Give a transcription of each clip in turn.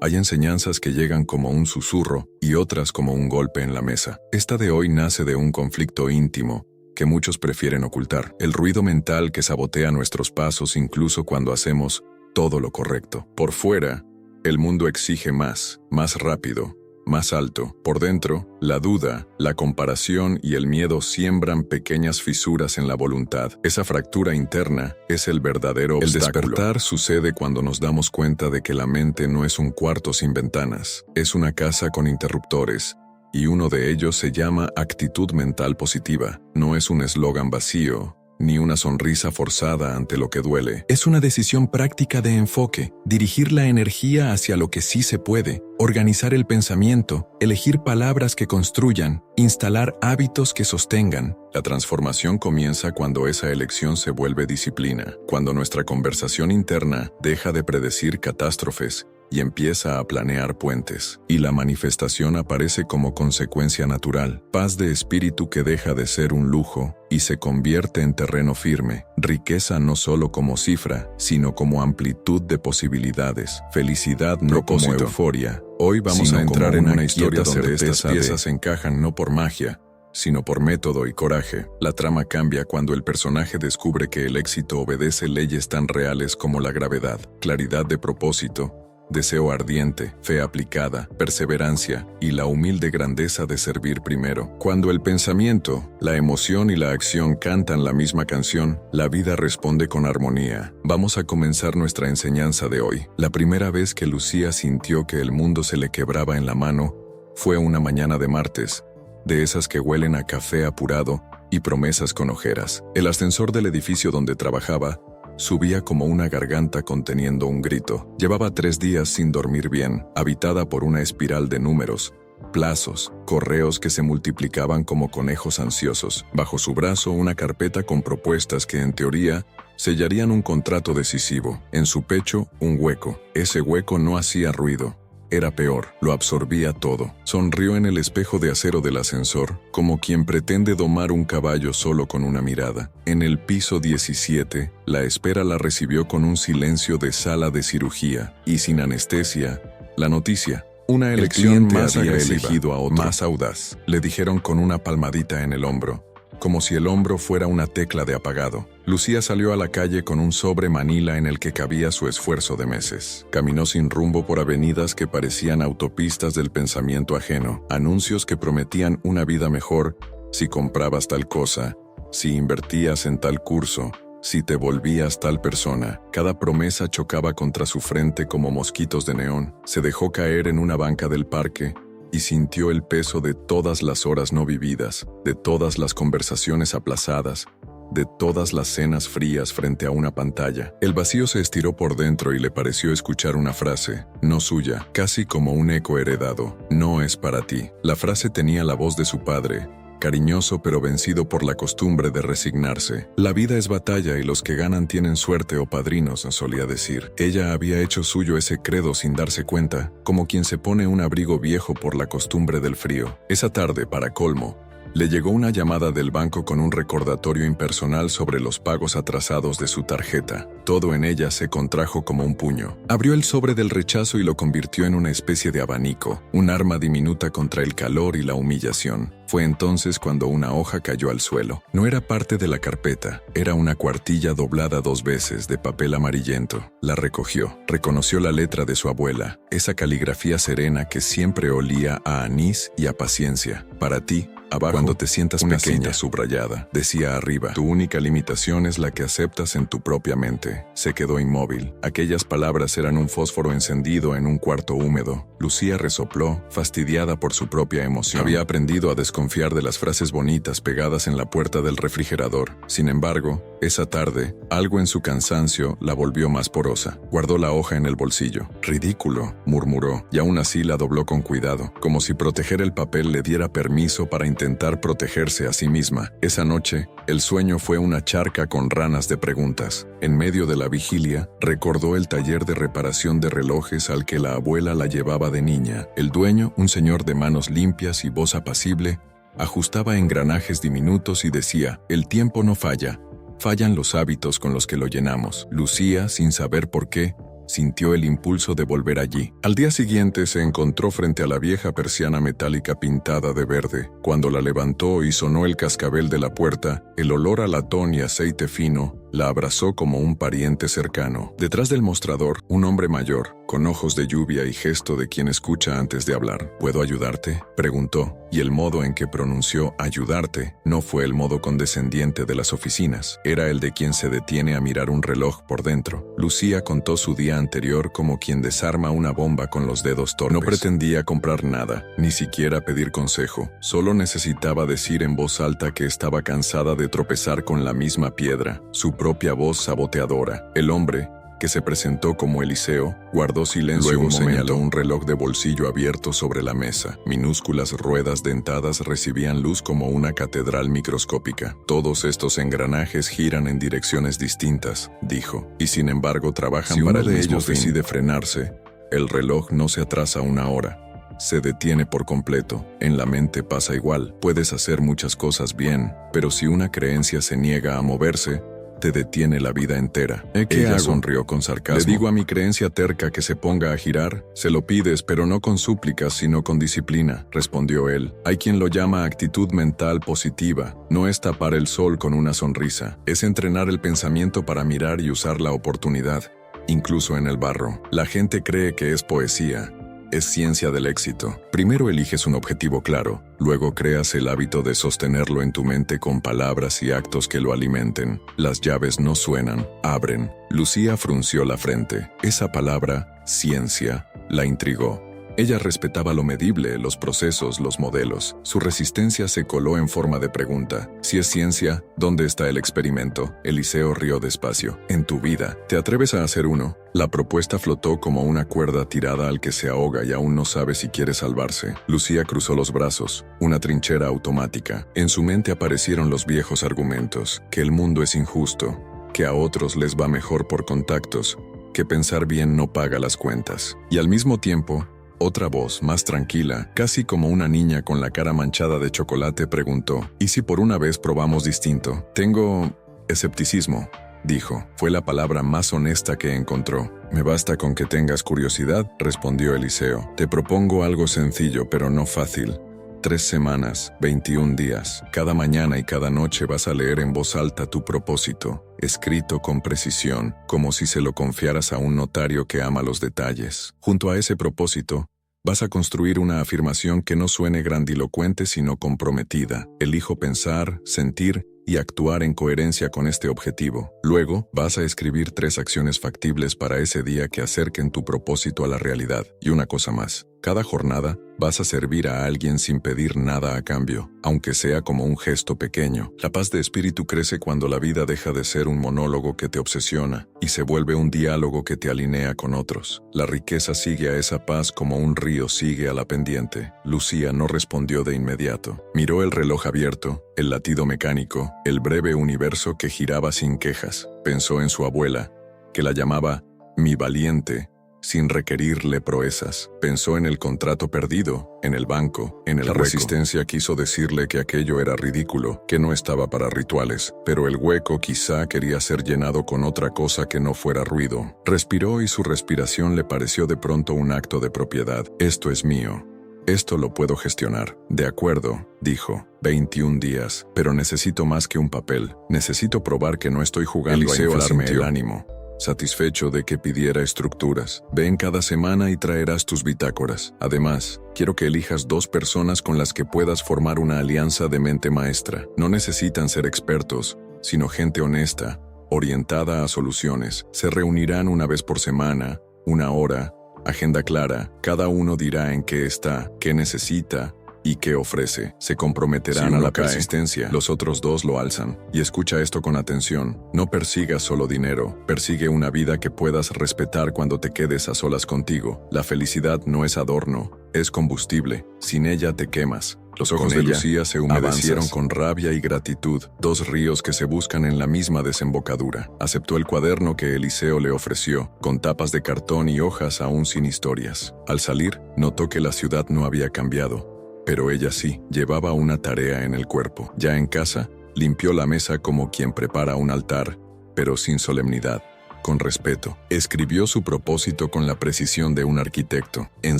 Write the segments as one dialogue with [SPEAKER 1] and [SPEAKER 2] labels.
[SPEAKER 1] Hay enseñanzas que llegan como un susurro y otras como un golpe en la mesa. Esta de hoy nace de un conflicto íntimo que muchos prefieren ocultar, el ruido mental que sabotea nuestros pasos incluso cuando hacemos todo lo correcto. Por fuera, el mundo exige más rápido, más alto. Por dentro, la duda, la comparación y el miedo siembran pequeñas fisuras en la voluntad. Esa fractura interna es el verdadero obstáculo. El despertar sucede cuando nos damos cuenta de que la mente no es un cuarto sin ventanas, es una casa con interruptores, y uno de ellos se llama actitud mental positiva. No es un eslogan vacío, ni una sonrisa forzada ante lo que duele. Es una decisión práctica de enfoque, dirigir la energía hacia lo que sí se puede, organizar el pensamiento, elegir palabras que construyan, instalar hábitos que sostengan. La transformación comienza cuando esa elección se vuelve disciplina, cuando nuestra conversación interna deja de predecir catástrofes y empieza a planear puentes, y la manifestación aparece como consecuencia natural, paz de espíritu que deja de ser un lujo y se convierte en terreno firme, riqueza no solo como cifra, sino como amplitud de posibilidades, felicidad no como euforia. Hoy vamos a entrar en una historia donde estas piezas encajan no por magia, sino por método y coraje. La trama cambia cuando el personaje descubre que el éxito obedece leyes tan reales como la gravedad, claridad de propósito, deseo ardiente, fe aplicada, perseverancia y la humilde grandeza de servir primero. Cuando el pensamiento, la emoción y la acción cantan la misma canción, la vida responde con armonía. Vamos a comenzar nuestra enseñanza de hoy. La primera vez que Lucía sintió que el mundo se le quebraba en la mano fue una mañana de martes, de esas que huelen a café apurado y promesas con ojeras. El ascensor del edificio donde trabajaba subía como una garganta conteniendo un grito. Llevaba 3 días sin dormir bien, habitada por una espiral de números, plazos, correos que se multiplicaban como conejos ansiosos. Bajo su brazo una carpeta con propuestas que en teoría sellarían un contrato decisivo. En su pecho un hueco. Ese hueco no hacía ruido. Era peor, lo absorbía todo. Sonrió en el espejo de acero del ascensor, como quien pretende domar un caballo solo con una mirada. En el piso 17, la espera la recibió con un silencio de sala de cirugía, y sin anestesia, la noticia. Una elección más había elegido a otro, más audaz. Le dijeron con una palmadita en el hombro, como si el hombro fuera una tecla de apagado. Lucía salió a la calle con un sobre manila en el que cabía su esfuerzo de meses. Caminó sin rumbo por avenidas que parecían autopistas del pensamiento ajeno, anuncios que prometían una vida mejor si comprabas tal cosa, si invertías en tal curso, si te volvías tal persona. Cada promesa chocaba contra su frente como mosquitos de neón. Se dejó caer en una banca del parque y sintió el peso de todas las horas no vividas, de todas las conversaciones aplazadas, de todas las cenas frías frente a una pantalla. El vacío se estiró por dentro y le pareció escuchar una frase, no suya, casi como un eco heredado. No es para ti. La frase tenía la voz de su padre, cariñoso pero vencido por la costumbre de resignarse. La vida es batalla y los que ganan tienen suerte o padrinos, solía decir. Ella había hecho suyo ese credo sin darse cuenta, como quien se pone un abrigo viejo por la costumbre del frío. Esa tarde, para colmo, le llegó una llamada del banco con un recordatorio impersonal sobre los pagos atrasados de su tarjeta. Todo en ella se contrajo como un puño. Abrió el sobre del rechazo y lo convirtió en una especie de abanico, un arma diminuta contra el calor y la humillación. Fue entonces cuando una hoja cayó al suelo. No era parte de la carpeta, era una cuartilla doblada 2 veces de papel amarillento. La recogió, reconoció la letra de su abuela, esa caligrafía serena que siempre olía a anís y a paciencia. Para ti, abajo, cuando te sientas pequeña, subrayada, decía arriba, tu única limitación es la que aceptas en tu propia mente. Se quedó inmóvil. Aquellas palabras eran un fósforo encendido en un cuarto húmedo. Lucía resopló, fastidiada por su propia emoción. Había aprendido a desconfiar de las frases bonitas pegadas en la puerta del refrigerador. Sin embargo, esa tarde, algo en su cansancio la volvió más porosa. Guardó la hoja en el bolsillo. Ridículo, murmuró, y aún así la dobló con cuidado, como si proteger el papel le diera permiso para intentar protegerse a sí misma. Esa noche, el sueño fue una charca con ranas de preguntas. En medio de la vigilia, recordó el taller de reparación de relojes al que la abuela la llevaba de niña. El dueño, un señor de manos limpias y voz apacible, ajustaba engranajes diminutos y decía, el tiempo no falla, fallan los hábitos con los que lo llenamos. Lucía, sin saber por qué, sintió el impulso de volver allí. Al día siguiente se encontró frente a la vieja persiana metálica pintada de verde. Cuando la levantó y sonó el cascabel de la puerta, el olor a latón y aceite fino la abrazó como un pariente cercano. Detrás del mostrador, un hombre mayor, con ojos de lluvia y gesto de quien escucha antes de hablar. ¿Puedo ayudarte?, preguntó, y el modo en que pronunció ayudarte no fue el modo condescendiente de las oficinas, era el de quien se detiene a mirar un reloj por dentro. Lucía contó su día anterior como quien desarma una bomba con los dedos torpes. No pretendía comprar nada, ni siquiera pedir consejo, solo necesitaba decir en voz alta que estaba cansada de tropezar con la misma piedra. Su propia voz saboteadora. El hombre, que se presentó como Eliseo, guardó silencio. Luego señaló un reloj de bolsillo abierto sobre la mesa. Minúsculas ruedas dentadas recibían luz como una catedral microscópica. Todos estos engranajes giran en direcciones distintas, dijo, y sin embargo trabajan para el mismo fin. Si uno de ellos decide frenarse, el reloj no se atrasa una hora. Se detiene por completo. En la mente pasa igual. Puedes hacer muchas cosas bien, pero si una creencia se niega a moverse, te detiene la vida entera. Ella sonrió con sarcasmo. Le digo a mi creencia terca que se ponga a girar. Se lo pides, pero no con súplicas, sino con disciplina, respondió él. Hay quien lo llama actitud mental positiva. No es tapar el sol con una sonrisa. Es entrenar el pensamiento para mirar y usar la oportunidad, incluso en el barro. La gente cree que es poesía. Es ciencia del éxito. Primero eliges un objetivo claro, luego creas el hábito de sostenerlo en tu mente con palabras y actos que lo alimenten. Las llaves no suenan, abren. Lucía frunció la frente. Esa palabra, ciencia, la intrigó. Ella respetaba lo medible, los procesos, los modelos. Su resistencia se coló en forma de pregunta. Si es ciencia, ¿dónde está el experimento? Eliseo rió despacio. En tu vida. ¿Te atreves a hacer uno? La propuesta flotó como una cuerda tirada al que se ahoga y aún no sabe si quiere salvarse. Lucía cruzó los brazos, una trinchera automática. En su mente aparecieron los viejos argumentos, que el mundo es injusto, que a otros les va mejor por contactos, que pensar bien no paga las cuentas. Y al mismo tiempo, otra voz, más tranquila, casi como una niña con la cara manchada de chocolate, preguntó, ¿y si por una vez probamos distinto? Tengo escepticismo, dijo. Fue la palabra más honesta que encontró. Me basta con que tengas curiosidad, respondió Eliseo. Te propongo algo sencillo, pero no fácil. 3 semanas, 21 días. Cada mañana y cada noche vas a leer en voz alta tu propósito, escrito con precisión, como si se lo confiaras a un notario que ama los detalles. Junto a ese propósito, vas a construir una afirmación que no suene grandilocuente sino comprometida. Elijo pensar, sentir y actuar en coherencia con este objetivo. Luego, vas a escribir 3 acciones factibles para ese día que acerquen tu propósito a la realidad. Y una cosa más. Cada jornada, vas a servir a alguien sin pedir nada a cambio, aunque sea como un gesto pequeño. La paz de espíritu crece cuando la vida deja de ser un monólogo que te obsesiona y se vuelve un diálogo que te alinea con otros. La riqueza sigue a esa paz como un río sigue a la pendiente. Lucía no respondió de inmediato. Miró el reloj abierto, el latido mecánico, el breve universo que giraba sin quejas. Pensó en su abuela, que la llamaba mi valiente, sin requerirle proezas. Pensó en el contrato perdido, en el banco, en el hueco. La resistencia quiso decirle que aquello era ridículo, que no estaba para rituales, pero el hueco quizá quería ser llenado con otra cosa que no fuera ruido. Respiró y su respiración le pareció de pronto un acto de propiedad. Esto es mío. Esto lo puedo gestionar. De acuerdo, dijo. 21 días, pero necesito más que un papel. Necesito probar que no estoy jugando Eliseo a inflarme el ánimo. Satisfecho de que pidiera estructuras. Ven cada semana y traerás tus bitácoras. Además, quiero que elijas 2 personas con las que puedas formar una alianza de mente maestra. No necesitan ser expertos, sino gente honesta, orientada a soluciones. Se reunirán una vez por semana, 1 hora, agenda clara. Cada uno dirá en qué está, qué necesita y qué ofrece. Se comprometerán a la persistencia. Los otros 2 lo alzan. Y escucha esto con atención. No persigas solo dinero. Persigue una vida que puedas respetar cuando te quedes a solas contigo. La felicidad no es adorno, es combustible. Sin ella te quemas. Los ojos de Lucía se humedecieron con rabia y gratitud, 2 ríos que se buscan en la misma desembocadura. Aceptó el cuaderno que Eliseo le ofreció, con tapas de cartón y hojas aún sin historias. Al salir, notó que la ciudad no había cambiado. Pero ella sí, llevaba una tarea en el cuerpo. Ya en casa, limpió la mesa como quien prepara un altar, pero sin solemnidad. con respeto. Escribió su propósito con la precisión de un arquitecto. En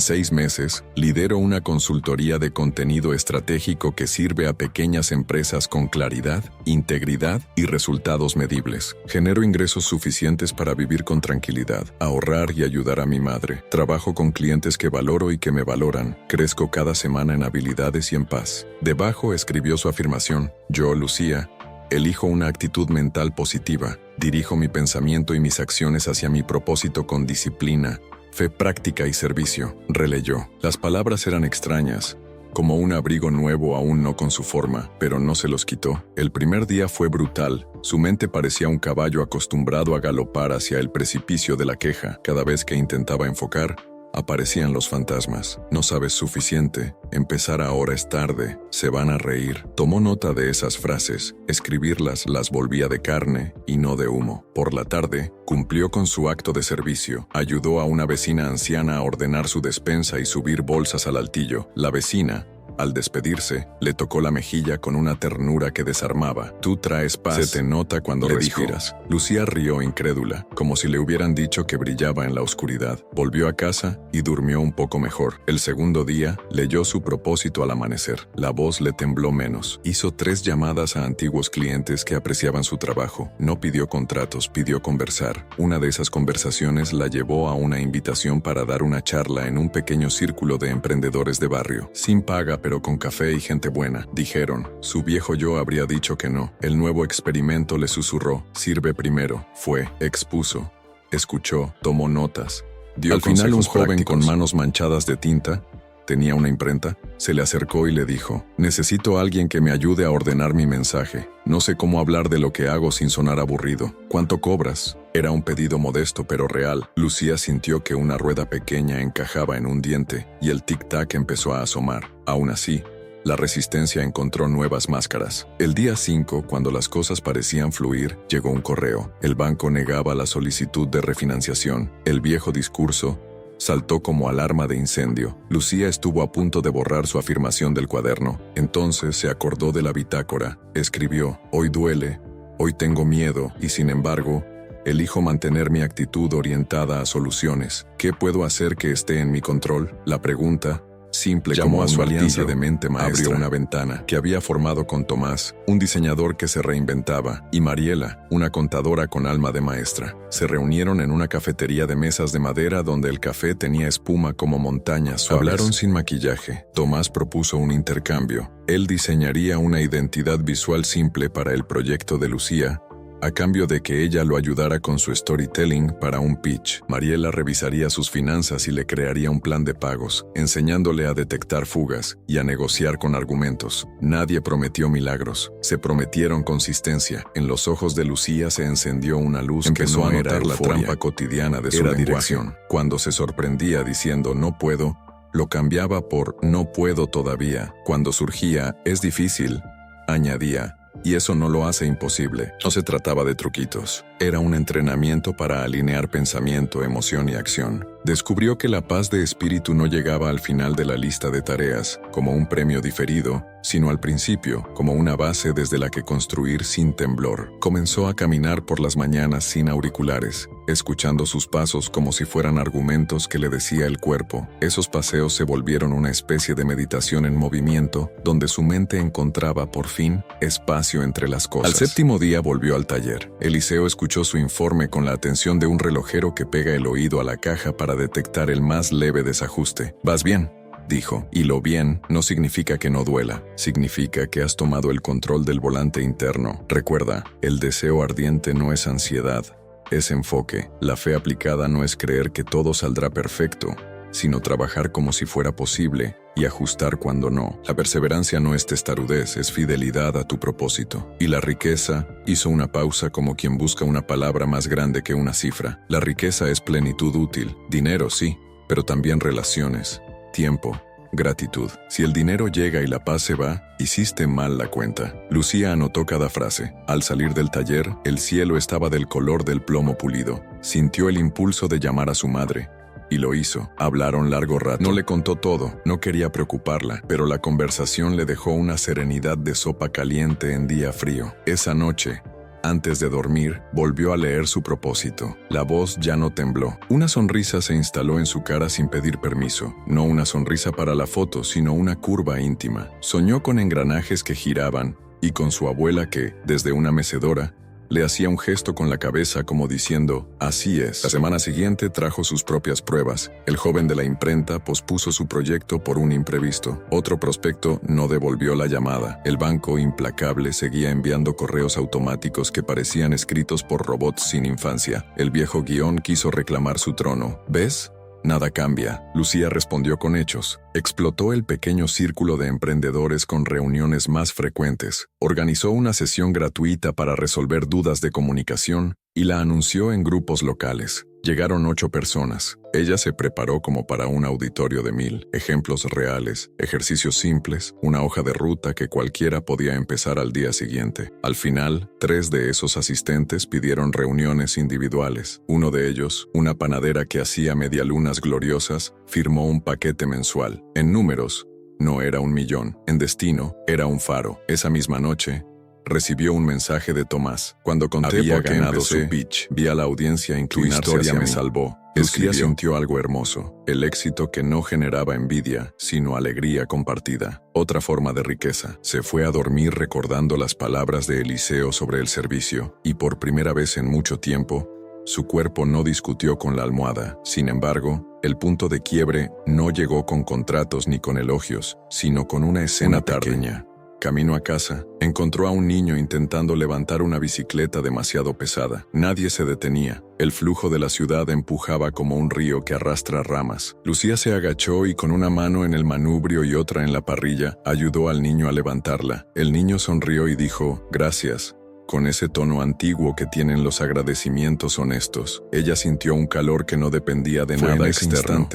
[SPEAKER 1] 6 meses, lidero una consultoría de contenido estratégico que sirve a pequeñas empresas con claridad, integridad y resultados medibles. Genero ingresos suficientes para vivir con tranquilidad, ahorrar y ayudar a mi madre. Trabajo con clientes que valoro y que me valoran. Crezco cada semana en habilidades y en paz. Debajo escribió su afirmación: yo, Lucía, elijo una actitud mental positiva. Dirijo mi pensamiento y mis acciones hacia mi propósito con disciplina, fe práctica y servicio. Releyó. Las palabras eran extrañas, como un abrigo nuevo aún no con su forma, pero no se los quitó. El primer día fue brutal. Su mente parecía un caballo acostumbrado a galopar hacia el precipicio de la queja. Cada vez que intentaba enfocar, aparecían los fantasmas. No sabes suficiente. Empezar ahora es tarde. Se van a reír. Tomó nota de esas frases. Escribirlas las volvía de carne y no de humo. Por la tarde, cumplió con su acto de servicio. Ayudó a una vecina anciana a ordenar su despensa y subir bolsas al altillo. La vecina, al despedirse, le tocó la mejilla con una ternura que desarmaba. Tú traes paz. Se te nota cuando respiras. Lucía rió incrédula, como si le hubieran dicho que brillaba en la oscuridad. Volvió a casa y durmió un poco mejor. El segundo día, leyó su propósito al amanecer. La voz le tembló menos. Hizo 3 llamadas a antiguos clientes que apreciaban su trabajo. No pidió contratos, pidió conversar. Una de esas conversaciones la llevó a una invitación para dar una charla en un pequeño círculo de emprendedores de barrio. Sin paga, pero con café y gente buena. Dijeron, su viejo yo habría dicho que no. El nuevo experimento le susurró, sirve primero. Fue, expuso, escuchó, tomó notas. Dio al final un joven prácticos. Con manos manchadas de tinta, tenía una imprenta, se le acercó y le dijo, necesito a alguien que me ayude a ordenar mi mensaje. No sé cómo hablar de lo que hago sin sonar aburrido. ¿Cuánto cobras? Era un pedido modesto pero real. Lucía sintió que una rueda pequeña encajaba en un diente y el tic-tac empezó a asomar. Aún así, la resistencia encontró nuevas máscaras. El día 5, cuando las cosas parecían fluir, llegó un correo. El banco negaba la solicitud de refinanciación. El viejo discurso saltó como alarma de incendio. Lucía estuvo a punto de borrar su afirmación del cuaderno. Entonces se acordó de la bitácora. Escribió, hoy duele, hoy tengo miedo y sin embargo, elijo mantener mi actitud orientada a soluciones. ¿Qué puedo hacer que esté en mi control? La pregunta, simple como a su alianza de mente maestra, abrió una ventana que había formado con Tomás, un diseñador que se reinventaba, y Mariela, una contadora con alma de maestra. Se reunieron en una cafetería de mesas de madera donde el café tenía espuma como montañas suaves. Hablaron sin maquillaje. Tomás propuso un intercambio. Él diseñaría una identidad visual simple para el proyecto de Lucía, a cambio de que ella lo ayudara con su storytelling para un pitch. Mariela revisaría sus finanzas y le crearía un plan de pagos, enseñándole a detectar fugas y a negociar con argumentos. Nadie prometió milagros, se prometieron consistencia. En los ojos de Lucía se encendió una luz. Empezó a notar la trampa cotidiana de su dirección. Cuando se sorprendía diciendo no puedo, lo cambiaba por no puedo todavía. Cuando surgía es difícil, añadía, y eso no lo hace imposible. No se trataba de truquitos. Era un entrenamiento para alinear pensamiento, emoción y acción. Descubrió que la paz de espíritu no llegaba al final de la lista de tareas, como un premio diferido, sino al principio, como una base desde la que construir sin temblor. Comenzó a caminar por las mañanas sin auriculares, escuchando sus pasos como si fueran argumentos que le decía el cuerpo. Esos paseos se volvieron una especie de meditación en movimiento, donde su mente encontraba, por fin, espacio entre las cosas. Al 7º día volvió al taller. Eliseo escuchó su informe con la atención de un relojero que pega el oído a la caja para detectar el más leve desajuste. «¿Vas bien?», dijo. Y lo bien no significa que no duela, significa que has tomado el control del volante interno. Recuerda, el deseo ardiente no es ansiedad, es enfoque. La fe aplicada no es creer que todo saldrá perfecto, sino trabajar como si fuera posible y ajustar cuando no. La perseverancia no es testarudez, es fidelidad a tu propósito. Y la riqueza hizo una pausa como quien busca una palabra más grande que una cifra. La riqueza es plenitud útil, dinero sí, pero también relaciones, tiempo, gratitud. Si el dinero llega y la paz se va, hiciste mal la cuenta. Lucía anotó cada frase. Al salir del taller, el cielo estaba del color del plomo pulido. Sintió el impulso de llamar a su madre. Y lo hizo. Hablaron largo rato. No le contó todo, no quería preocuparla, pero la conversación le dejó una serenidad de sopa caliente en día frío. Esa noche, Antes de dormir, volvió a leer su propósito. La voz ya no tembló. Una sonrisa se instaló en su cara sin pedir permiso. No una sonrisa para la foto, sino una curva íntima. Soñó con engranajes que giraban y con su abuela que, desde una mecedora, le hacía un gesto con la cabeza como diciendo, así es. La semana siguiente trajo sus propias pruebas. El joven de la imprenta pospuso su proyecto por un imprevisto. Otro prospecto no devolvió la llamada. El banco, implacable, seguía enviando correos automáticos que parecían escritos por robots sin infancia. El viejo guión quiso reclamar su trono. ¿Ves? Nada cambia. Lucía respondió con hechos. Explotó el pequeño círculo de emprendedores con reuniones más frecuentes. Organizó una sesión gratuita para resolver dudas de comunicación y la anunció en grupos locales. Llegaron 8 personas. Ella se preparó como para un auditorio de 1000. Ejemplos reales, ejercicios simples, una hoja de ruta que cualquiera podía empezar al día siguiente. Al final, 3 de esos asistentes pidieron reuniones individuales. Uno de ellos, una panadera que hacía medialunas gloriosas, firmó un paquete mensual. En números, no era 1.000.000. En destino, era un faro. Esa misma noche, recibió un mensaje de Tomás. Cuando conté había ganado su pitch, vi a la audiencia inclinarse. Tu historia me salvó. Lucía sintió algo hermoso, el éxito que no generaba envidia, sino alegría compartida. Otra forma de riqueza. Se fue a dormir recordando las palabras de Eliseo sobre el servicio, y por primera vez en mucho tiempo, su cuerpo no discutió con la almohada. Sin embargo, el punto de quiebre no llegó con contratos ni con elogios, sino con una escena pequeña. Camino a casa, encontró a un niño intentando levantar una bicicleta demasiado pesada. Nadie se detenía. El flujo de la ciudad empujaba como un río que arrastra ramas. Lucía se agachó y con una mano en el manubrio y otra en la parrilla, ayudó al niño a levantarla. El niño sonrió y dijo, gracias, con ese tono antiguo que tienen los agradecimientos honestos. Ella sintió un calor que no dependía de nada externo.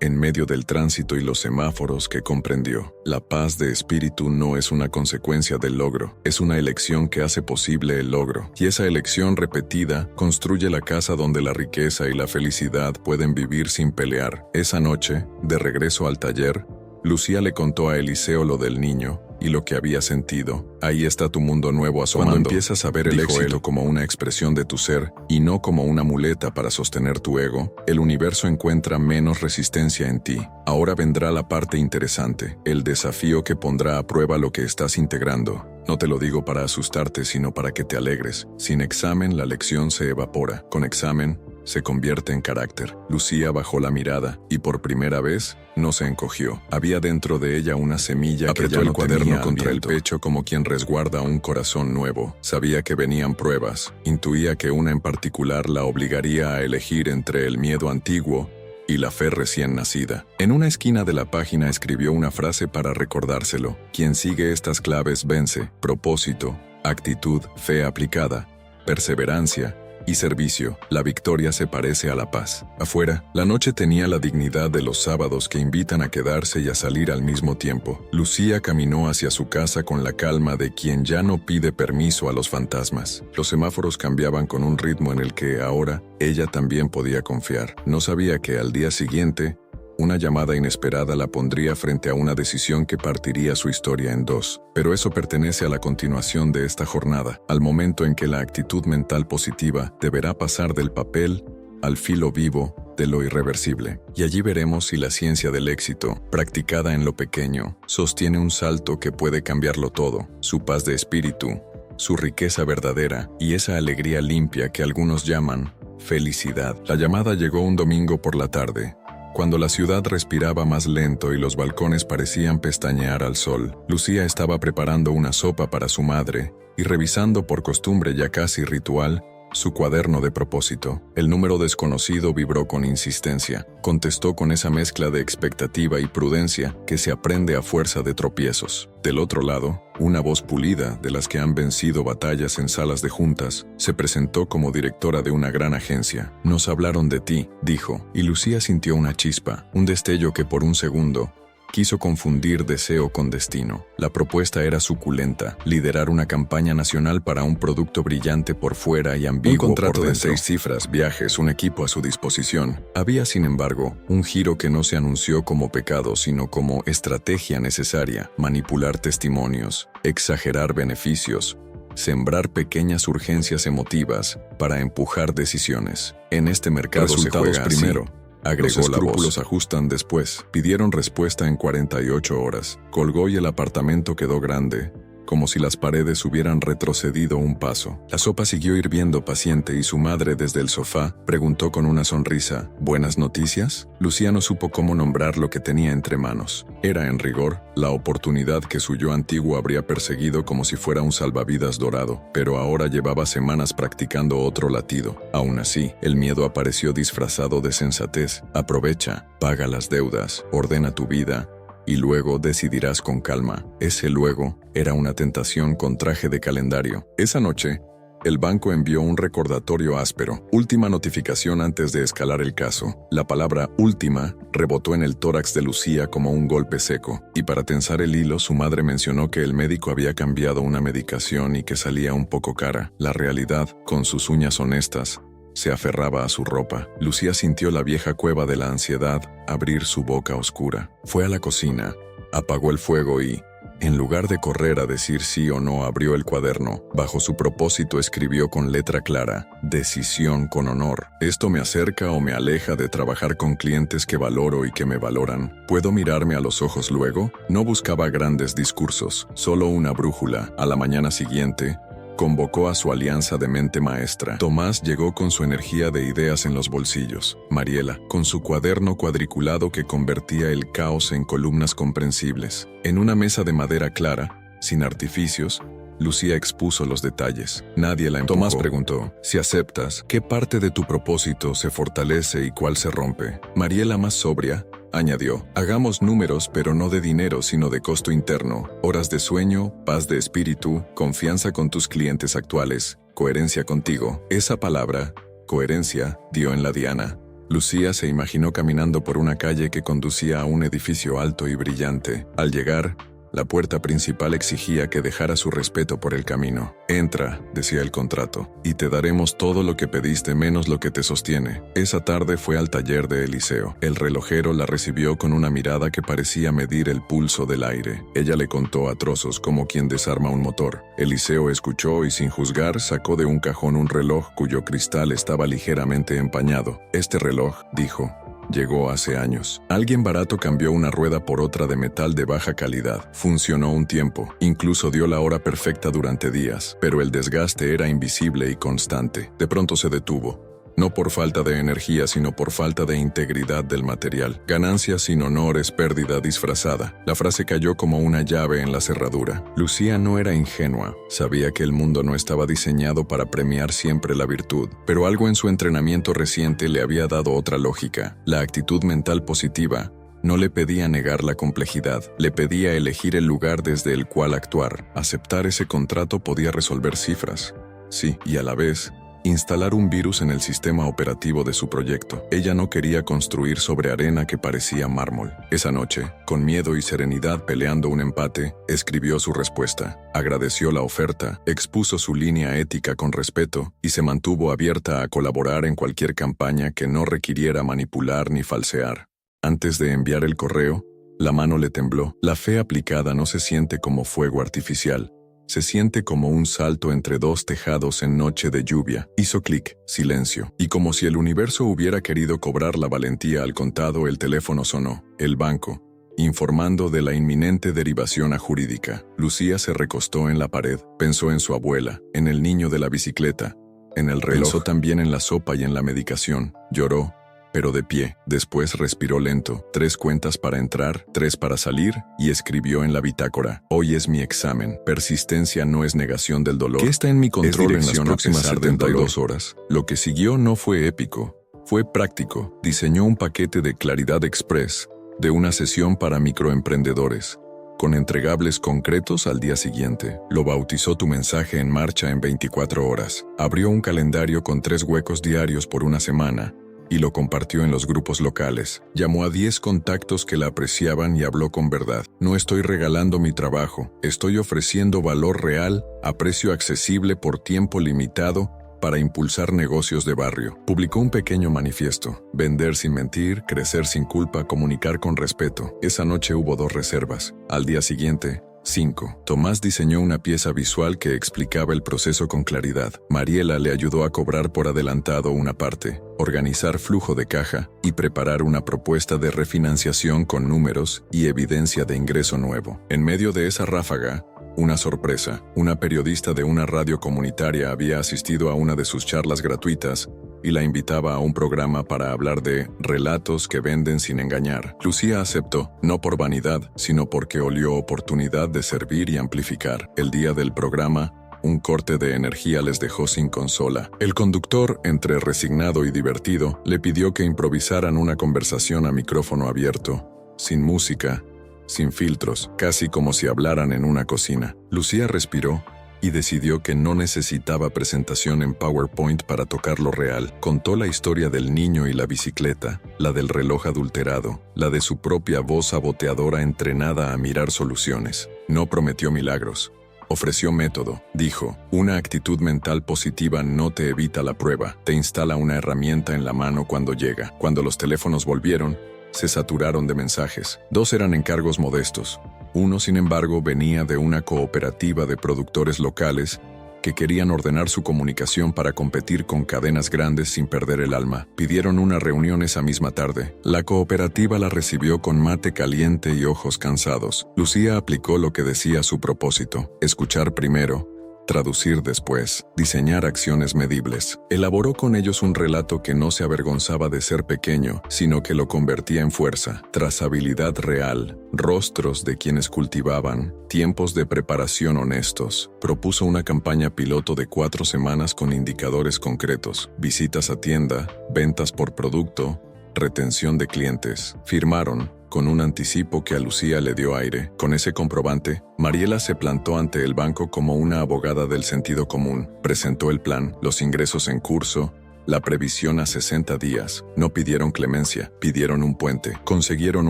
[SPEAKER 1] En medio del tránsito y los semáforos que comprendió. La paz de espíritu no es una consecuencia del logro, es una elección que hace posible el logro. Y esa elección repetida construye la casa donde la riqueza y la felicidad pueden vivir sin pelear. Esa noche, de regreso al taller, Lucía le contó a Eliseo lo del niño y lo que había sentido. Ahí está tu mundo nuevo asomando. Cuando empiezas a ver el éxito como una expresión de tu ser y no como una muleta para sostener tu ego, el universo encuentra menos resistencia en ti. Ahora vendrá la parte interesante, el desafío que pondrá a prueba lo que estás integrando. No te lo digo para asustarte, sino para que te alegres. Sin examen, la lección se evapora. Con examen, se convierte en carácter. Lucía bajó la mirada y por primera vez no se encogió. Había dentro de ella una semilla que ya no cuaderno contra el pecho como quien resguarda un corazón nuevo. Sabía que venían pruebas. Intuía que una en particular la obligaría a elegir entre el miedo antiguo y la fe recién nacida. En una esquina de la página escribió una frase para recordárselo. Quien sigue estas claves vence. Propósito, actitud, fe aplicada, perseverancia y servicio. La victoria se parece a la paz. Afuera, la noche tenía la dignidad de los sábados que invitan a quedarse y a salir al mismo tiempo. Lucía caminó hacia su casa con la calma de quien ya no pide permiso a los fantasmas. Los semáforos cambiaban con un ritmo en el que ahora ella también podía confiar. No sabía que al día siguiente una llamada inesperada la pondría frente a una decisión que partiría su historia en 2. Pero eso pertenece a la continuación de esta jornada, al momento en que la actitud mental positiva deberá pasar del papel al filo vivo de lo irreversible. Y allí veremos si la ciencia del éxito, practicada en lo pequeño, sostiene un salto que puede cambiarlo todo, su paz de espíritu, su riqueza verdadera y esa alegría limpia que algunos llaman felicidad. La llamada llegó un domingo por la tarde, cuando la ciudad respiraba más lento y los balcones parecían pestañear al sol. Lucía estaba preparando una sopa para su madre y revisando por costumbre ya casi ritual su cuaderno de propósito. El número desconocido vibró con insistencia. Contestó con esa mezcla de expectativa y prudencia que se aprende a fuerza de tropiezos. Del otro lado, una voz pulida, de las que han vencido batallas en salas de juntas, se presentó como directora de una gran agencia. Nos hablaron de ti, dijo, y Lucía sintió una chispa, un destello que por un segundo quiso confundir deseo con destino. La propuesta era suculenta, liderar una campaña nacional para un producto brillante por fuera y ambiguo por dentro. Un contrato de 6 cifras, viajes, un equipo a su disposición. Había, sin embargo, un giro que no se anunció como pecado, sino como estrategia necesaria: manipular testimonios, exagerar beneficios, sembrar pequeñas urgencias emotivas para empujar decisiones. En este mercado
[SPEAKER 2] Resultados
[SPEAKER 1] se juega
[SPEAKER 2] primero.
[SPEAKER 1] así. Agregó
[SPEAKER 2] Los
[SPEAKER 1] la
[SPEAKER 2] escrúpulos
[SPEAKER 1] voz. Ajustan después. Pidieron respuesta en 48 horas. Colgó y el apartamento quedó grande, como si las paredes hubieran retrocedido un paso. La sopa siguió hirviendo paciente y su madre desde el sofá preguntó con una sonrisa, ¿buenas noticias? Lucía no supo cómo nombrar lo que tenía entre manos. Era, en rigor, la oportunidad que su yo antiguo habría perseguido como si fuera un salvavidas dorado, pero ahora llevaba semanas practicando otro latido. Aún así, el miedo apareció disfrazado de sensatez. Aprovecha, paga las deudas, ordena tu vida, y luego decidirás con calma. Ese luego era una tentación con traje de calendario. Esa noche, el banco envió un recordatorio áspero. Última notificación antes de escalar el caso. La palabra última rebotó en el tórax de Lucía como un golpe seco. Y para tensar el hilo, su madre mencionó que el médico había cambiado una medicación y que salía un poco cara. La realidad, con sus uñas honestas, se aferraba a su ropa. Lucía sintió la vieja cueva de la ansiedad abrir su boca oscura. Fue a la cocina, apagó el fuego y, en lugar de correr a decir sí o no, abrió el cuaderno. Bajo su propósito escribió con letra clara, decisión con honor. Esto me acerca o me aleja de trabajar con clientes que valoro y que me valoran. ¿Puedo mirarme a los ojos luego? No buscaba grandes discursos, solo una brújula. A la mañana siguiente, convocó a su alianza de mente maestra. Tomás llegó con su energía de ideas en los bolsillos. Mariela, con su cuaderno cuadriculado que convertía el caos en columnas comprensibles. En una mesa de madera clara, sin artificios, Lucía expuso los detalles. Nadie la empujó. Tomás preguntó, si aceptas, ¿qué parte de tu propósito se fortalece y cuál se rompe? Mariela, más sobria, añadió, hagamos números pero no de dinero sino de costo interno, horas de sueño, paz de espíritu, confianza con tus clientes actuales, coherencia contigo. Esa palabra, coherencia, dio en la diana. Lucía se imaginó caminando por una calle que conducía a un edificio alto y brillante. Al llegar, la puerta principal exigía que dejara su respeto por el camino. Entra, decía el contrato, y te daremos todo lo que pediste menos lo que te sostiene. Esa tarde fue al taller de Eliseo. El relojero la recibió con una mirada que parecía medir el pulso del aire. Ella le contó a trozos como quien desarma un motor. Eliseo escuchó y sin juzgar sacó de un cajón un reloj cuyo cristal estaba ligeramente empañado. Este reloj, dijo, llegó hace años. Alguien barato cambió una rueda por otra de metal de baja calidad. Funcionó un tiempo, incluso dio la hora perfecta durante días, pero el desgaste era invisible y constante. De pronto se detuvo. No por falta de energía, sino por falta de integridad del material. Ganancia sin honor es pérdida disfrazada. La frase cayó como una llave en la cerradura. Lucía no era ingenua. Sabía que el mundo no estaba diseñado para premiar siempre la virtud, pero algo en su entrenamiento reciente le había dado otra lógica. La actitud mental positiva no le pedía negar la complejidad, le pedía elegir el lugar desde el cual actuar. Aceptar ese contrato podía resolver cifras. Sí, y a la vez, instalar un virus en el sistema operativo de su proyecto. Ella no quería construir sobre arena que parecía mármol. Esa noche, con miedo y serenidad peleando un empate, escribió su respuesta. Agradeció la oferta, expuso su línea ética con respeto y se mantuvo abierta a colaborar en cualquier campaña que no requiriera manipular ni falsear. Antes de enviar el correo, la mano le tembló. La fe aplicada no se siente como fuego artificial. Se siente como un salto entre dos tejados en noche de lluvia. Hizo clic, silencio. Y como si el universo hubiera querido cobrar la valentía al contado, el teléfono sonó. El banco, informando de la inminente derivación a jurídica. Lucía se recostó en la pared. Pensó en su abuela, en el niño de la bicicleta, en el reloj. Pensó también en la sopa y en la medicación. Lloró, pero de pie. Después respiró lento. 3 cuentas para entrar, 3 para salir, y escribió en la bitácora. Hoy es mi examen. Persistencia no es negación del dolor. ¿Qué está en mi control en las próximas 72 horas? Lo que siguió no fue épico. Fue práctico. Diseñó un paquete de Claridad Express, de una sesión para microemprendedores, con entregables concretos al día siguiente. Lo bautizó Tu mensaje en marcha en 24 horas. Abrió un calendario con 3 huecos diarios por una semana, y lo compartió en los grupos locales. Llamó a 10 contactos que la apreciaban y habló con verdad. No estoy regalando mi trabajo, estoy ofreciendo valor real a precio accesible por tiempo limitado para impulsar negocios de barrio. Publicó un pequeño manifiesto: vender sin mentir, crecer sin culpa, comunicar con respeto. Esa noche hubo 2 reservas. Al día siguiente, 5. Tomás diseñó una pieza visual que explicaba el proceso con claridad. Mariela le ayudó a cobrar por adelantado una parte, organizar flujo de caja y preparar una propuesta de refinanciación con números y evidencia de ingreso nuevo. En medio de esa ráfaga, una sorpresa. Una periodista de una radio comunitaria había asistido a una de sus charlas gratuitas y la invitaba a un programa para hablar de relatos que venden sin engañar. Lucía aceptó, no por vanidad, sino porque olió oportunidad de servir y amplificar. El día del programa, un corte de energía les dejó sin consola. El conductor, entre resignado y divertido, le pidió que improvisaran una conversación a micrófono abierto, sin música, sin filtros, casi como si hablaran en una cocina. Lucía respiró y decidió que no necesitaba presentación en PowerPoint para tocar lo real. Contó la historia del niño y la bicicleta, la del reloj adulterado, la de su propia voz saboteadora entrenada a mirar soluciones. No prometió milagros. Ofreció método. Dijo, una actitud mental positiva no te evita la prueba, te instala una herramienta en la mano cuando llega. Cuando los teléfonos volvieron, se saturaron de mensajes. 2 eran encargos modestos. Uno, sin embargo, venía de una cooperativa de productores locales que querían ordenar su comunicación para competir con cadenas grandes sin perder el alma. Pidieron una reunión esa misma tarde. La cooperativa la recibió con mate caliente y ojos cansados. Lucía aplicó lo que decía su propósito: escuchar primero, traducir después, diseñar acciones medibles. Elaboró con ellos un relato que no se avergonzaba de ser pequeño, sino que lo convertía en fuerza, trazabilidad real, rostros de quienes cultivaban, tiempos de preparación honestos. Propuso una campaña piloto de 4 semanas con indicadores concretos: visitas a tienda, ventas por producto, retención de clientes. Firmaron, con un anticipo que a Lucía le dio aire. Con ese comprobante, Mariela se plantó ante el banco como una abogada del sentido común. Presentó el plan, los ingresos en curso, la previsión a 60 días. No pidieron clemencia, pidieron un puente. Consiguieron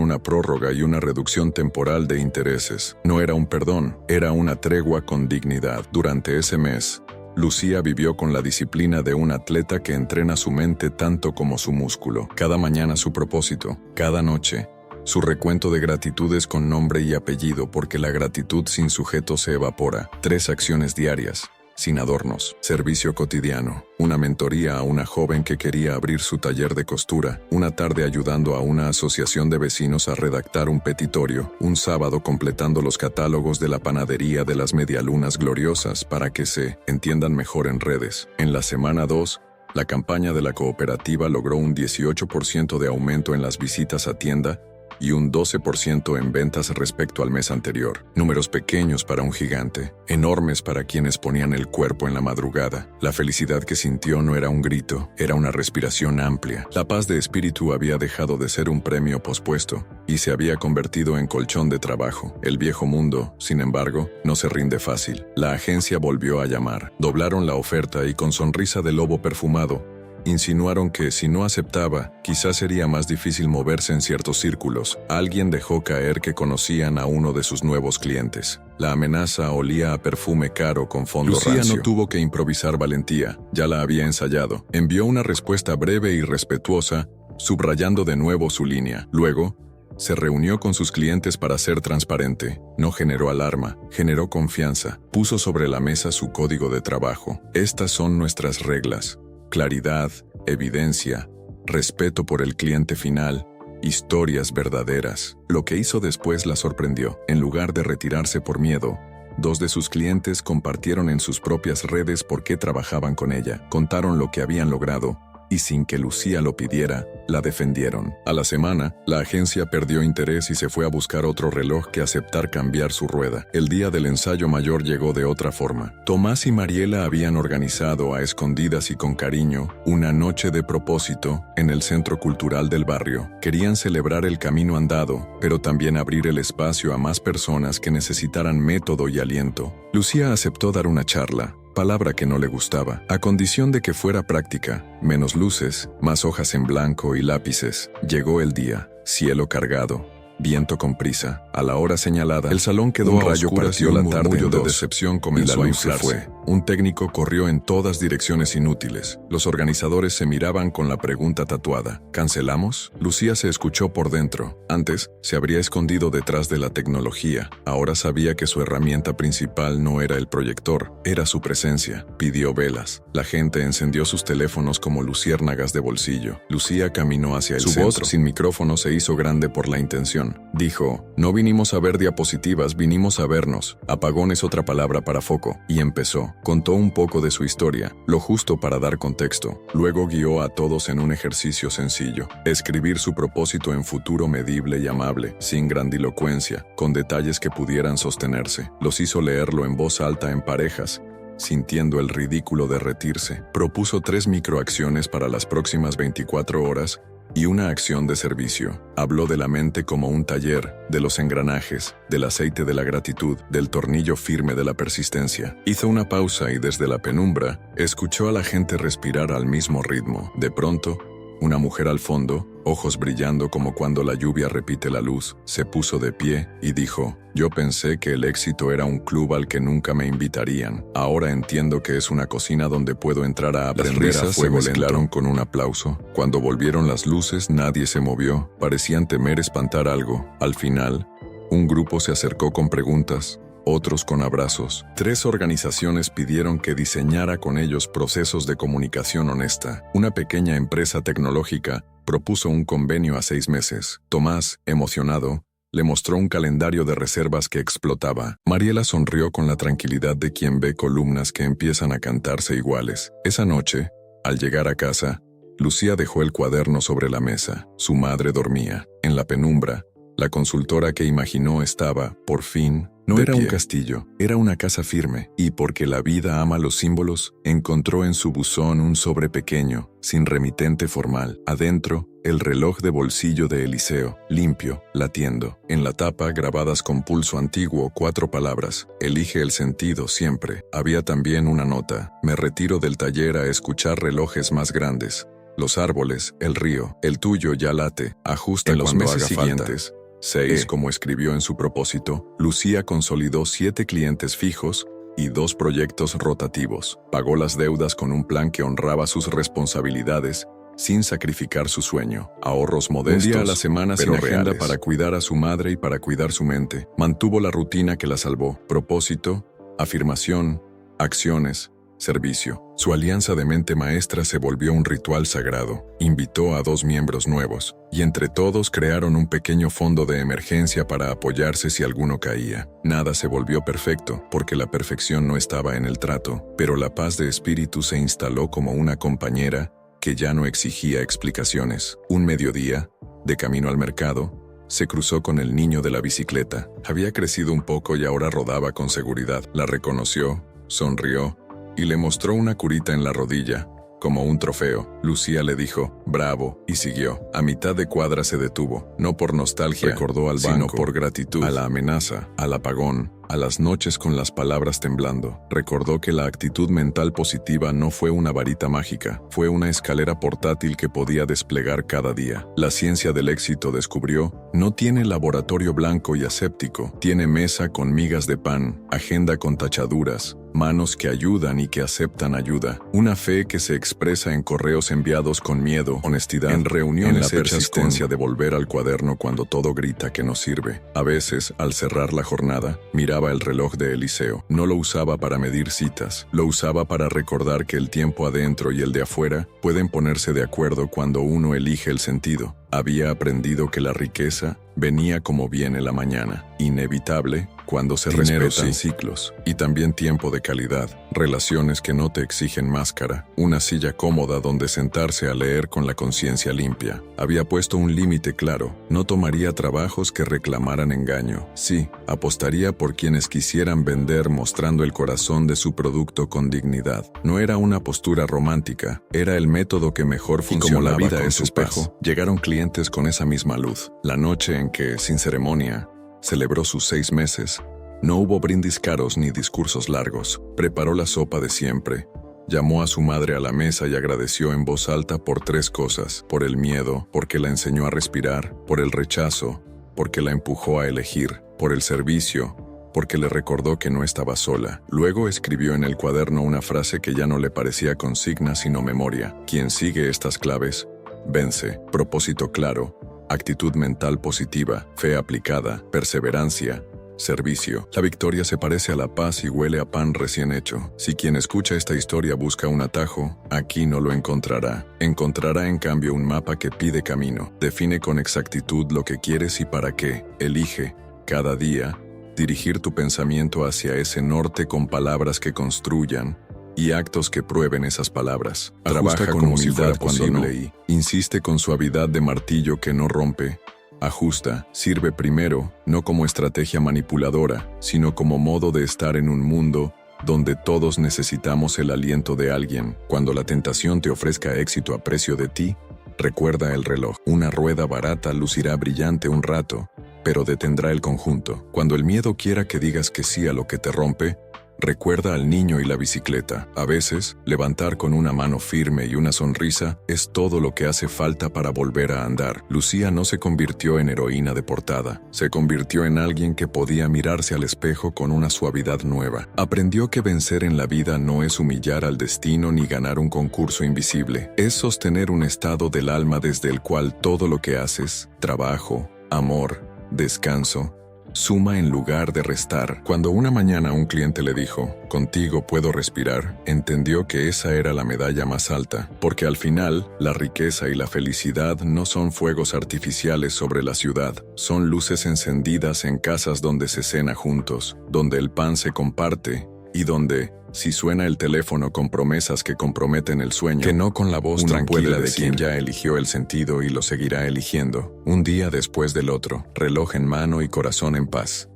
[SPEAKER 1] una prórroga y una reducción temporal de intereses. No era un perdón, era una tregua con dignidad. Durante ese mes, Lucía vivió con la disciplina de un atleta que entrena su mente tanto como su músculo. Cada mañana su propósito, cada noche su recuento de gratitudes con nombre y apellido, porque la gratitud sin sujeto se evapora. 3 acciones diarias, sin adornos. Servicio cotidiano. Una mentoría a una joven que quería abrir su taller de costura. Una tarde ayudando a una asociación de vecinos a redactar un petitorio. Un sábado completando los catálogos de la panadería de las medialunas gloriosas para que se entiendan mejor en redes. En la semana 2, la campaña de la cooperativa logró un 18% de aumento en las visitas a tienda y un 12% en ventas respecto al mes anterior. Números pequeños para un gigante, enormes para quienes ponían el cuerpo en la madrugada. La felicidad que sintió no era un grito, era una respiración amplia. La paz de espíritu había dejado de ser un premio pospuesto y se había convertido en colchón de trabajo. El viejo mundo, sin embargo, no se rinde fácil. La agencia volvió a llamar. Doblaron la oferta y con sonrisa de lobo perfumado, insinuaron que si no aceptaba, quizás sería más difícil moverse en ciertos círculos. Alguien dejó caer que conocían a uno de sus nuevos clientes. La amenaza olía a perfume caro con fondo rancio. Lucía no tuvo que improvisar valentía, ya la había ensayado. Envió una respuesta breve y respetuosa, subrayando de nuevo su línea. Luego, se reunió con sus clientes para ser transparente. No generó alarma, generó confianza. Puso sobre la mesa su código de trabajo. Estas son nuestras reglas: claridad, evidencia, respeto por el cliente final, historias verdaderas. Lo que hizo después la sorprendió. En lugar de retirarse por miedo, 2 de sus clientes compartieron en sus propias redes por qué trabajaban con ella. Contaron lo que habían logrado y sin que Lucía lo pidiera, la defendieron. A la semana, la agencia perdió interés y se fue a buscar otro reloj que aceptar cambiar su rueda. El día del ensayo mayor llegó de otra forma. Tomás y Mariela habían organizado a escondidas y con cariño una noche de propósito en el centro cultural del barrio. Querían celebrar el camino andado, pero también abrir el espacio a más personas que necesitaran método y aliento. Lucía aceptó dar una charla, palabra que no le gustaba, a condición de que fuera práctica, menos luces, más hojas en blanco y lápices. Llegó el día, cielo cargado, Viento con prisa. A la hora señalada, el salón quedó a oscuras partió la tarde de decepción comenzó a inflarse. Un técnico corrió en todas direcciones inútiles. Los organizadores se miraban con la pregunta tatuada. ¿Cancelamos? Lucía se escuchó por dentro. Antes, se habría escondido detrás de la tecnología. Ahora sabía que su herramienta principal no era el proyector, era su presencia. Pidió velas. La gente encendió sus teléfonos como luciérnagas de bolsillo. Lucía caminó hacia el centro. Su voz sin micrófono se hizo grande por la intención. Dijo, no vinimos a ver diapositivas, vinimos a vernos. Apagón es otra palabra para foco. Y empezó. Contó un poco de su historia, lo justo para dar contexto. Luego guió a todos en un ejercicio sencillo. Escribir su propósito en futuro medible y amable, sin grandilocuencia, con detalles que pudieran sostenerse. Los hizo leerlo en voz alta en parejas, sintiendo el ridículo derretirse. Propuso 3 microacciones para las próximas 24 horas y una acción de servicio. Habló de la mente como un taller, de los engranajes, del aceite de la gratitud, del tornillo firme de la persistencia. Hizo una pausa y desde la penumbra, escuchó a la gente respirar al mismo ritmo. De pronto, una mujer al fondo, ojos brillando como cuando la lluvia repite la luz, se puso de pie y dijo, yo pensé que el éxito era un club al que nunca me invitarían. Ahora entiendo que es una cocina donde puedo entrar a aprender. Las risas se mezclaron con un aplauso. Cuando volvieron las luces, nadie se movió. Parecían temer espantar algo. Al final, un grupo se acercó con preguntas, otros con abrazos. 3 organizaciones pidieron que diseñara con ellos procesos de comunicación honesta. Una pequeña empresa tecnológica propuso un convenio a 6 meses. Tomás, emocionado, le mostró un calendario de reservas que explotaba. Mariela sonrió con la tranquilidad de quien ve columnas que empiezan a cantarse iguales. Esa noche, al llegar a casa, Lucía dejó el cuaderno sobre la mesa. Su madre dormía. En la penumbra, la consultora que imaginó estaba, por fin, no era un castillo, era una casa firme, y porque la vida ama los símbolos, encontró en su buzón un sobre pequeño, sin remitente formal. Adentro, el reloj de bolsillo de Eliseo, limpio, latiendo. En la tapa, grabadas con pulso antiguo, 4 palabras: elige el sentido siempre. Había también una nota: me retiro del taller a escuchar relojes más grandes. Los árboles, el río, el tuyo ya late, ajusta en los meses siguientes. 6, como escribió en su propósito, Lucía consolidó 7 clientes fijos y 2 proyectos rotativos. Pagó las deudas con un plan que honraba sus responsabilidades sin sacrificar su sueño. Ahorros modestos, un día a la semana sin agenda para cuidar a su madre y para cuidar su mente. Mantuvo la rutina que la salvó. Propósito, afirmación, acciones, servicio. Su alianza de mente maestra se volvió un ritual sagrado. Invitó a 2 miembros nuevos, y entre todos crearon un pequeño fondo de emergencia para apoyarse si alguno caía. Nada se volvió perfecto, porque la perfección no estaba en el trato, pero la paz de espíritu se instaló como una compañera que ya no exigía explicaciones. Un mediodía, de camino al mercado, se cruzó con el niño de la bicicleta. Había crecido un poco y ahora rodaba con seguridad. La reconoció, sonrió, y le mostró una curita en la rodilla, como un trofeo. Lucía le dijo, bravo, y siguió. A mitad de cuadra se detuvo, no por nostalgia, recordó al banco, sino por gratitud, a la amenaza, al apagón, a las noches con las palabras temblando. Recordó que la actitud mental positiva no fue una varita mágica, fue una escalera portátil que podía desplegar cada día. La ciencia del éxito, descubrió, no tiene laboratorio blanco y aséptico, tiene mesa con migas de pan, agenda con tachaduras, manos que ayudan y que aceptan ayuda, una fe que se expresa en correos enviados con miedo, honestidad, en reuniones, en la persistencia de volver al cuaderno cuando todo grita que no sirve. A veces, al cerrar la jornada, miraba el reloj de Eliseo. No lo usaba para medir citas, lo usaba para recordar que el tiempo adentro y el de afuera pueden ponerse de acuerdo cuando uno elige el sentido. Había aprendido que la riqueza venía como viene la mañana, inevitable cuando se respetan ciclos, y también tiempo de calidad, relaciones que no te exigen máscara, una silla cómoda donde sentarse a leer con la conciencia limpia. Había puesto un límite claro, no tomaría trabajos que reclamaran engaño. Sí, apostaría por quienes quisieran vender mostrando el corazón de su producto con dignidad. No era una postura romántica, era el método que mejor funcionaba. Y como la vida es espejo, llegaron clientes con esa misma luz. La noche en que, sin ceremonia, celebró sus 6 meses, no hubo brindis caros ni discursos largos. Preparó la sopa de siempre. Llamó a su madre a la mesa y agradeció en voz alta por 3 cosas: por el miedo, porque la enseñó a respirar; por el rechazo, porque la empujó a elegir, por el servicio, porque le recordó que no estaba sola. Luego escribió en el cuaderno una frase que ya no le parecía consigna sino memoria. Quien sigue estas claves, vence. Propósito claro, actitud mental positiva, fe aplicada, perseverancia, servicio. La victoria se parece a la paz y huele a pan recién hecho. Si quien escucha esta historia busca un atajo, aquí no lo encontrará. Encontrará en cambio un mapa que pide camino. Define con exactitud lo que quieres y para qué. Elige, cada día, dirigir tu pensamiento hacia ese norte con palabras que construyan y actos que prueben esas palabras. Trabaja con humildad cuando no, insiste con suavidad de martillo que no rompe. Ajusta, sirve primero, no como estrategia manipuladora, sino como modo de estar en un mundo donde todos necesitamos el aliento de alguien. Cuando la tentación te ofrezca éxito a precio de ti, recuerda el reloj. Una rueda barata lucirá brillante un rato, pero detendrá el conjunto. Cuando el miedo quiera que digas que sí a lo que te rompe, recuerda al niño y la bicicleta. A veces, levantar con una mano firme y una sonrisa es todo lo que hace falta para volver a andar. Lucía no se convirtió en heroína de portada, se convirtió en alguien que podía mirarse al espejo con una suavidad nueva. Aprendió que vencer en la vida no es humillar al destino ni ganar un concurso invisible, es sostener un estado del alma desde el cual todo lo que haces, trabajo, amor, descanso, suma en lugar de restar. Cuando una mañana un cliente le dijo, "Contigo puedo respirar", entendió que esa era la medalla más alta, porque al final, la riqueza y la felicidad no son fuegos artificiales sobre la ciudad, son luces encendidas en casas donde se cena juntos, donde el pan se comparte y donde, si suena el teléfono con promesas que comprometen el sueño, que no con la voz tranquila de quien ya eligió el sentido y lo seguirá eligiendo, un día después del otro, reloj en mano y corazón en paz.